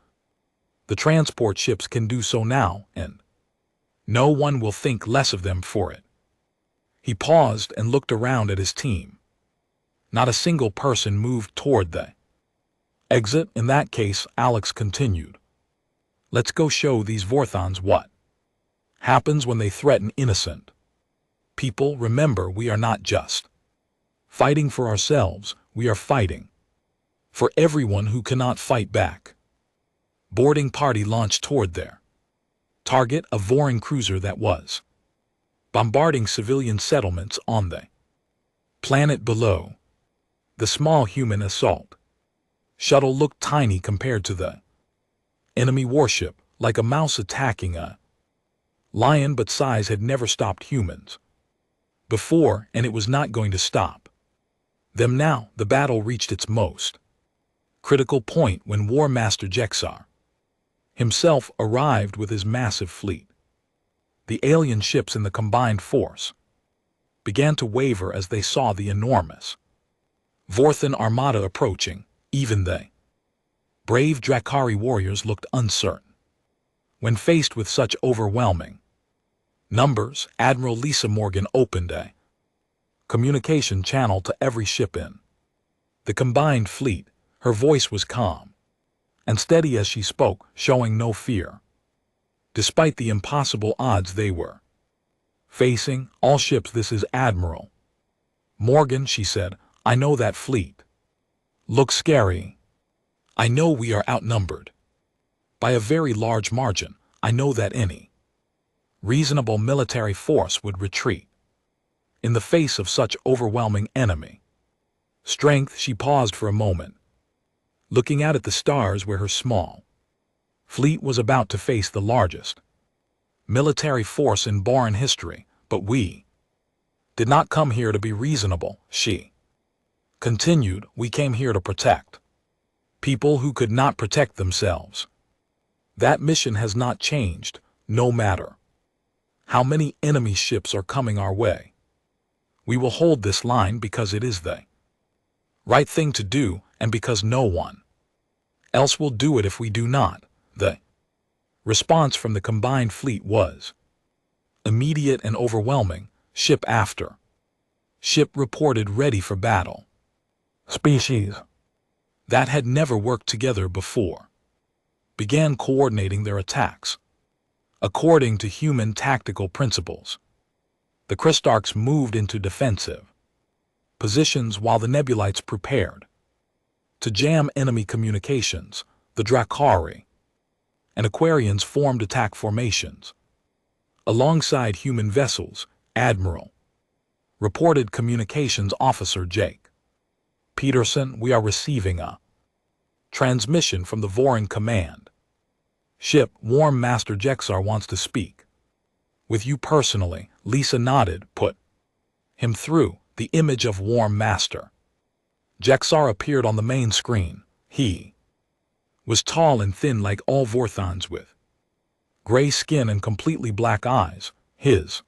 the transport ships can do so now, and no one will think less of them for it." He paused and looked around at his team. Not a single person moved toward the Exit. In that case, Alex continued. Let's go show these Vorthons what happens when they threaten innocent people. Remember, we are not just fighting for ourselves, we are fighting for everyone who cannot fight back. Boarding party launched toward their target, a Voran cruiser that was bombarding civilian settlements on the planet below. The small human assault shuttle looked tiny compared to the enemy warship, like a mouse attacking a lion, but size had never stopped humans before, and it was not going to stop them now. The battle reached its most critical point when War Master Jexar himself arrived with his massive fleet. The alien ships in the combined force began to waver as they saw the enormous Vorthan armada approaching. Even the brave Drakari warriors looked uncertain when faced with such overwhelming numbers. Admiral Lisa Morgan opened a communication channel to every ship in the combined fleet. Her voice was calm and steady as she spoke, showing no fear. Despite the impossible odds they were facing, all ships, this is Admiral Morgan, she said. I know that fleet looks scary. I know we are outnumbered by a very large margin. I know that any reasonable military force would retreat in the face of such overwhelming enemy strength. She paused for a moment, looking out at the stars where her small fleet was about to face the largest military force in Boran history. But we did not come here to be reasonable, she continued. We came here to protect people who could not protect themselves. That mission has not changed, no matter how many enemy ships are coming our way. We will hold this line because it is the right thing to do, and because no one else will do it if we do not. The response from the combined fleet was immediate and overwhelming. Ship after ship reported ready for battle. Species that had never worked together before began coordinating their attacks according to human tactical principles. The Christarchs moved into defensive positions while the Nebulites prepared to jam enemy communications. The Drakari and Aquarians formed attack formations alongside human vessels. Admiral reported communications officer Jake Peterson, we are receiving a transmission from the Voran command ship. War Master Jexar wants to speak with you personally. Lisa nodded. Put him through. The image of War Master Jexar appeared on the main screen. He was tall and thin like all Vorthons, with gray skin and completely black eyes. His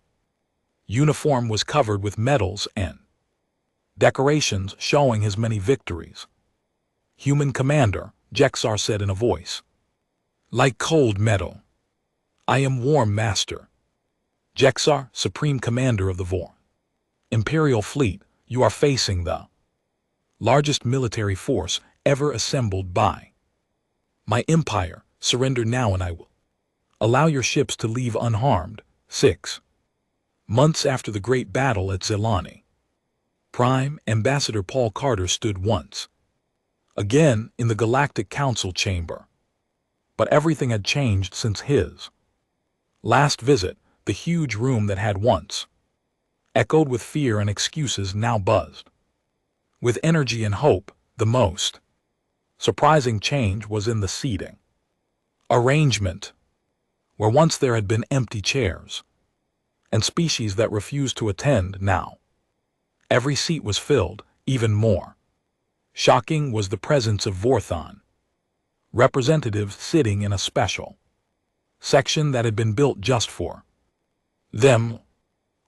uniform was covered with medals and decorations showing his many victories. Human commander, Jexar said in a voice like cold metal. I am War Master Jexar, Supreme Commander of the Vor Imperial Fleet. You are facing the largest military force ever assembled by my empire. Surrender now and I will allow your ships to leave unharmed. 6 months after the great battle at Zelani, Prime Ambassador Paul Carter stood once again in the Galactic Council chamber. But everything had changed since his last visit. The huge room that had once echoed with fear and excuses now buzzed with energy and hope. The most surprising change was in the seating arrangement. Where once there had been empty chairs and species that refused to attend, now every seat was filled. Even more shocking was the presence of Vorthon representatives sitting in a special section that had been built just for them.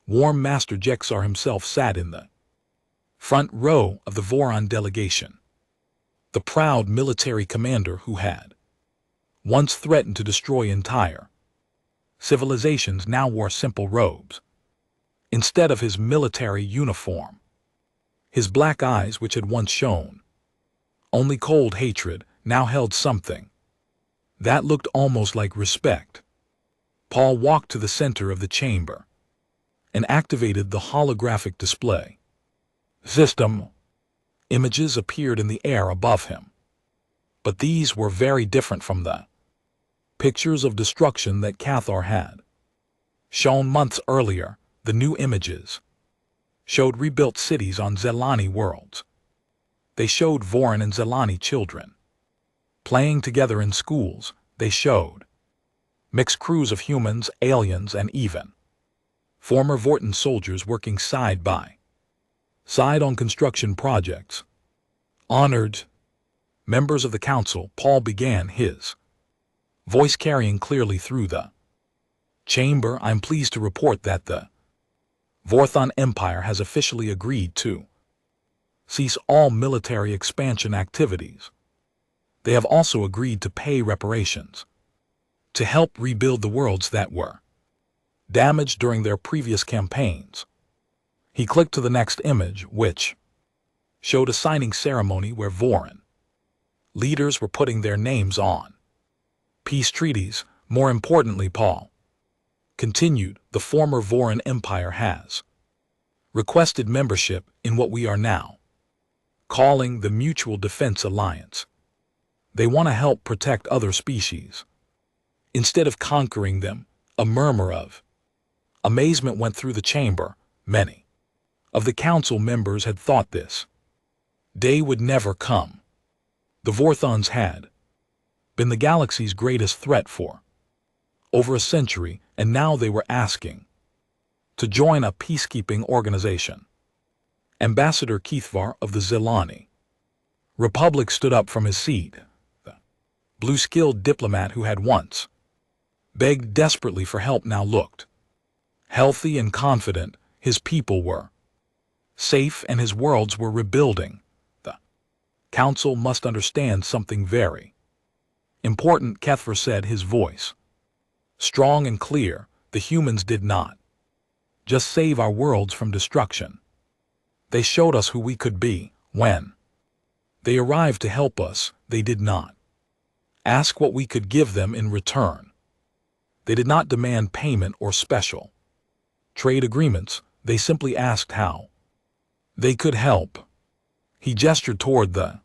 War Master Jexar himself sat in the front row of the Voron delegation. The proud military commander who had once threatened to destroy entire civilizations now wore simple robes instead of his military uniform. His black eyes, which had once shone Only cold hatred now held something that looked almost like respect. Paul walked to the center of the chamber and activated the holographic display system. Images appeared in the air above him, but these were very different from the pictures of destruction that Cathar had shown months earlier. The new images showed rebuilt cities on Zelani worlds. They showed Vorin and Zelani children playing together in schools. They showed mixed crews of humans, aliens, and even former Vorten soldiers working side by side on construction projects. Honored members of the council, Paul began his voice carrying clearly through the chamber. I'm pleased to report that the Vorthon Empire has officially agreed to cease all military expansion activities. They have also agreed to pay reparations to help rebuild the worlds that were damaged during their previous campaigns. He clicked to the next image, which showed a signing ceremony where Vorin leaders were putting their names on peace treaties. More importantly, Paul continued, the former Vorin Empire has requested membership in what we are now calling the Mutual Defense Alliance. They want to help protect other species instead of conquering them. A murmur of amazement went through the chamber. Many of the council members had thought this day would never come. The Vorthons had been the galaxy's greatest threat for over a century, and now they were asking to join a peacekeeping organization. Ambassador Keithvar of the Zelani Republic stood up from his seat. The blue-skilled diplomat who had once begged desperately for help now looked healthy and confident. His people were safe and his worlds were rebuilding. The council must understand something very important, Keithvar said, his voice strong and clear. The humans did not just save our worlds from destruction. They showed us who we could be. When they arrived to help us, they did not ask what we could give them in return. They did not demand payment or special trade agreements. They simply asked how they could help. He gestured toward the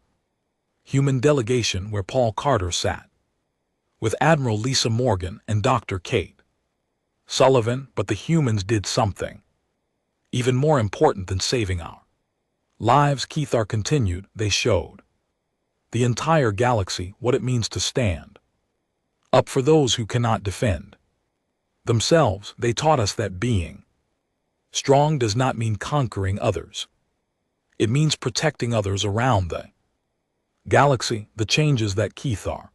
human delegation where Paul Carter sat, with Admiral Lisa Morgan and Dr. Kate Sullivan. But the humans did something even more important than saving our lives, Keithvar continued. They showed the entire galaxy what it means to stand up for those who cannot defend themselves. They taught us that being strong does not mean conquering others. It means protecting others around the galaxy. The changes that Keithvar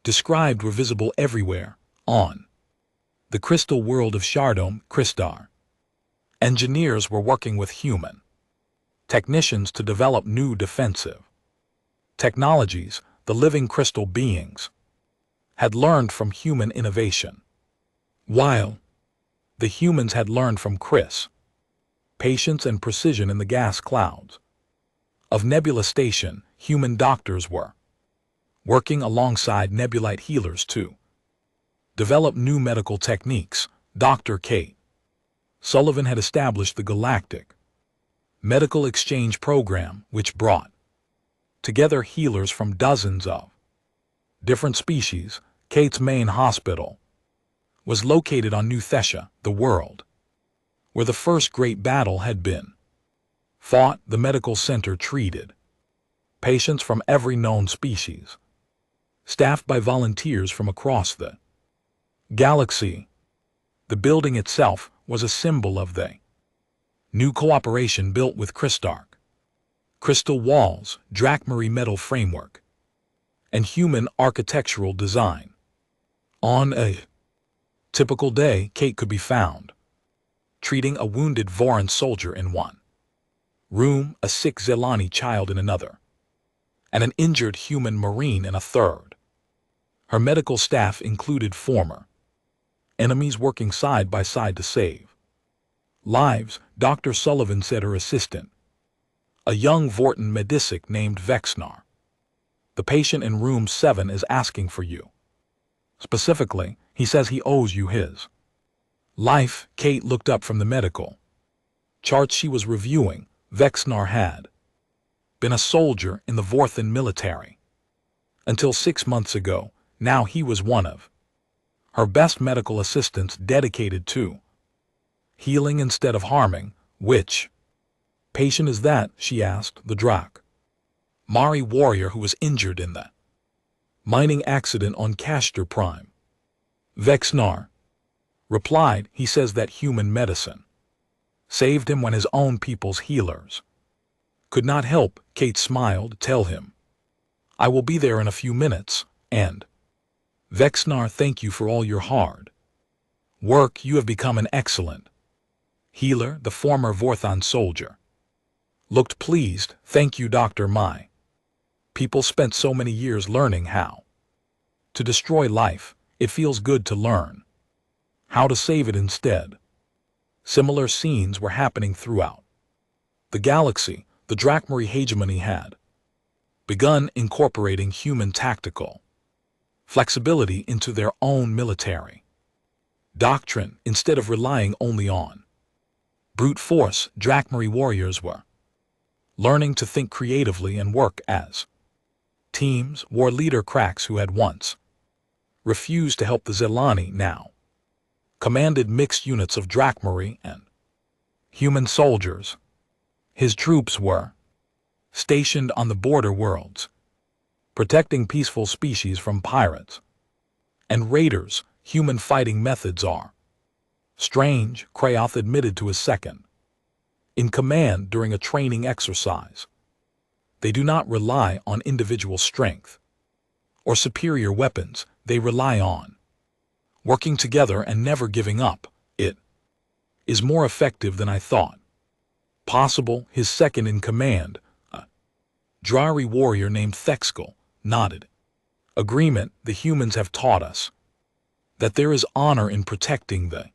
described were visible everywhere. On the crystal world of Shardome, Crystar engineers were working with human technicians to develop new defensive technologies. The living crystal beings had learned from human innovation, while the humans had learned from Chris patience and precision. In the gas clouds of Nebula Station, human doctors were working alongside Nebulite healers to develop new medical techniques. Dr. Kate Sullivan had established the Galactic Medical Exchange Program, which brought together healers from dozens of different species. Kate's main hospital was located on New Thessia, the world where the first great battle had been fought. The medical center treated patients from every known species, staffed by volunteers from across the galaxy. The building itself was a symbol of the new cooperation built with Crystarch. Crystal walls, Drakmari metal framework, and human architectural design. On a typical day, Kate could be found treating a wounded Vorin soldier in one room, a sick Zelani child in another, and an injured human marine in a third. Her medical staff included former enemies working side by side to save lives. Dr. Sullivan said her assistant, a young Vorten Medicic named Vexnar, The patient in room 7 is asking for you. Specifically, he says he owes you his life. Kate looked up from the medical charts she was reviewing. Vexnar had been a soldier in the Vorthan military until 6 months ago. Now he was one of her best medical assistants, dedicated to healing instead of harming. Which patient is that? She asked the Drak Mari warrior who was injured in the mining accident on Castor Prime. Vexnar replied, he says that human medicine saved him when his own people's healers could not help. Kate smiled. Tell him I will be there in a few minutes. And Vexnar, thank you for all your hard work. You have become an excellent healer. The former Vorthan soldier looked pleased. Thank you, Doctor. My people spent so many years learning how to destroy life. It feels good to learn how to save it instead. Similar scenes were happening throughout the galaxy. The Drakmari hegemony had begun incorporating human tactical flexibility into their own military doctrine instead of relying only on brute force. Drakmari warriors were learning to think creatively and work as teams. War leader Krax, who had once refused to help the Zelani, now commanded mixed units of Drakmari and human soldiers. His troops were stationed on the border worlds, protecting peaceful species from pirates and raiders. Human fighting methods are strange, Kraoth admitted to his second in command during a training exercise. They do not rely on individual strength or superior weapons. They rely on working together and never giving up. It is more effective than I thought possible. His second in command, a Drari warrior named Thexkel, nodded agreement. The humans have taught us that there is honor in protecting the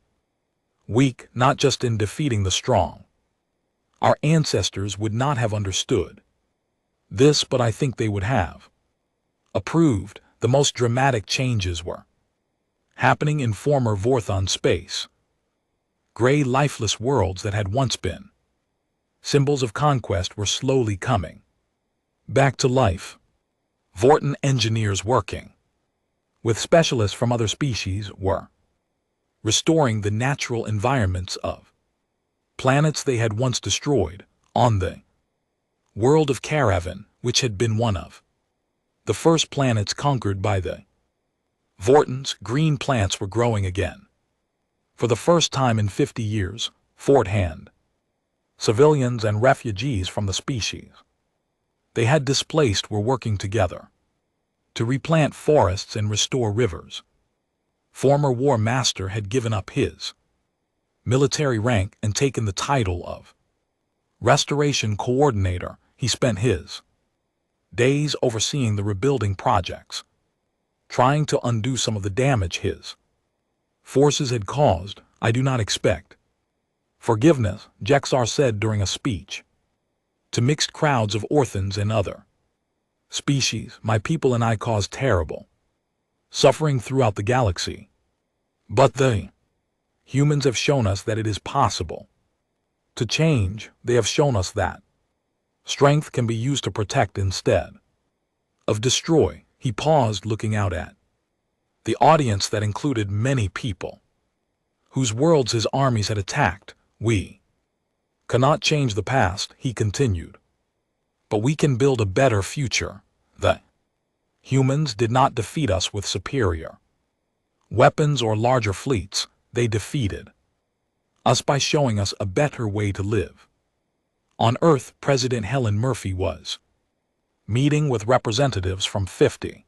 weak, not just in defeating the strong. Our ancestors would not have understood this, but I think they would have approved. The most dramatic changes were happening in former Vorthan space. Gray, lifeless worlds that had once been symbols of conquest were slowly coming back to life. Vortan engineers working with specialists from other species were restoring the natural environments of planets they had once destroyed. On the world of Caravan, which had been one of the first planets conquered by the Vortans, green plants were growing again. For the first time in 50 years, Fort Hand, civilians and refugees from the species they had displaced were working together to replant forests and restore rivers. Former War Master had given up his military rank and taken the title of Restoration Coordinator. He spent his days overseeing the rebuilding projects, trying to undo some of the damage his forces had caused. I do not expect forgiveness, Jexar said during a speech to mixed crowds of Orthans and other species. My people and I caused terrible suffering throughout the galaxy. But the humans have shown us that it is possible to change. They have shown us that strength can be used to protect instead of destroy. He paused, looking out at the audience that included many people whose worlds his armies had attacked. We cannot change the past, he continued, but we can build a better future. The humans did not defeat us with superior weapons or larger fleets. They defeated us by showing us a better way to live. On Earth, President Helen Murphy was meeting with representatives from 50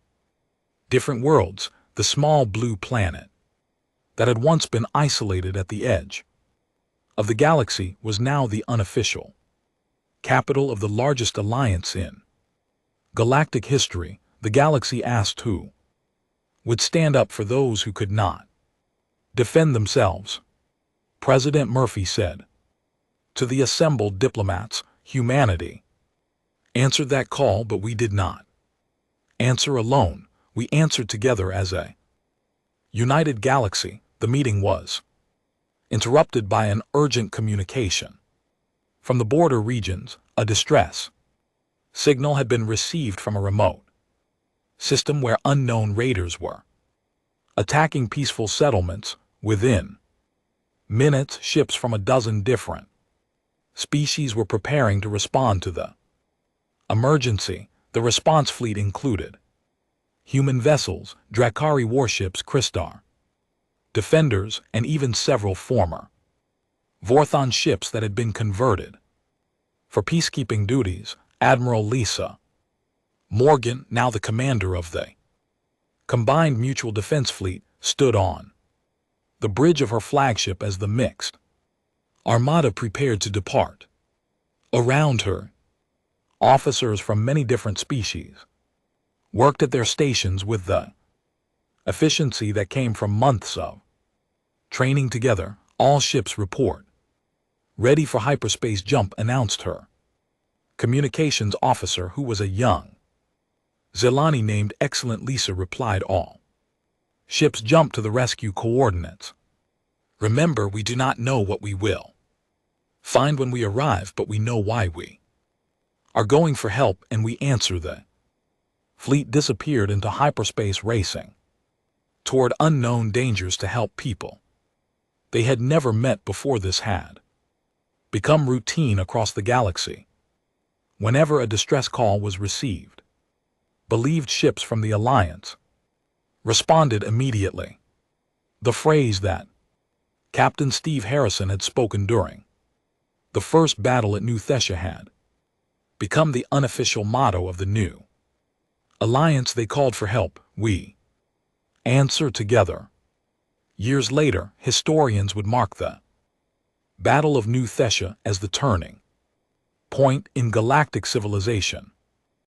different worlds. The small blue planet that had once been isolated at the edge of the galaxy was now the unofficial capital of the largest alliance in galactic history. The galaxy asked who would stand up for those who could not defend themselves. President Murphy said to the assembled diplomats, humanity answered that call, but we did not answer alone. We answered together as a united galaxy. The meeting was interrupted by an urgent communication. From the border regions, a distress signal had been received from a remote system where unknown raiders were attacking peaceful settlements. Within minutes, ships from a dozen different species were preparing to respond to the emergency. The response fleet included human vessels, Drakari warships, Crystar defenders, and even several former Vorthon ships that had been converted for peacekeeping duties. Admiral Lisa Morgan, now the commander of the Combined Mutual Defense Fleet, stood on the bridge of her flagship as the mixed armada prepared to depart. Around her, officers from many different species worked at their stations with the efficiency that came from months of training together. All ships report ready for hyperspace jump, announced her communications officer, who was a young Zelani named Excellent Lisa. Replied all ships jump to the rescue coordinates. Remember, we do not know what we will find when we arrive, but we know why we are going for help, and we answer. The fleet disappeared into hyperspace, racing toward unknown dangers to help people they had never met before. This had become routine across the galaxy. Whenever a distress call was received, believed ships from the Alliance responded immediately. The phrase that Captain Steve Harrison had spoken during the first battle at New Thessia had become the unofficial motto of the new Alliance. They called for help. We answer together. Years later, historians would mark the Battle of New Thessia as the turning point in galactic civilization.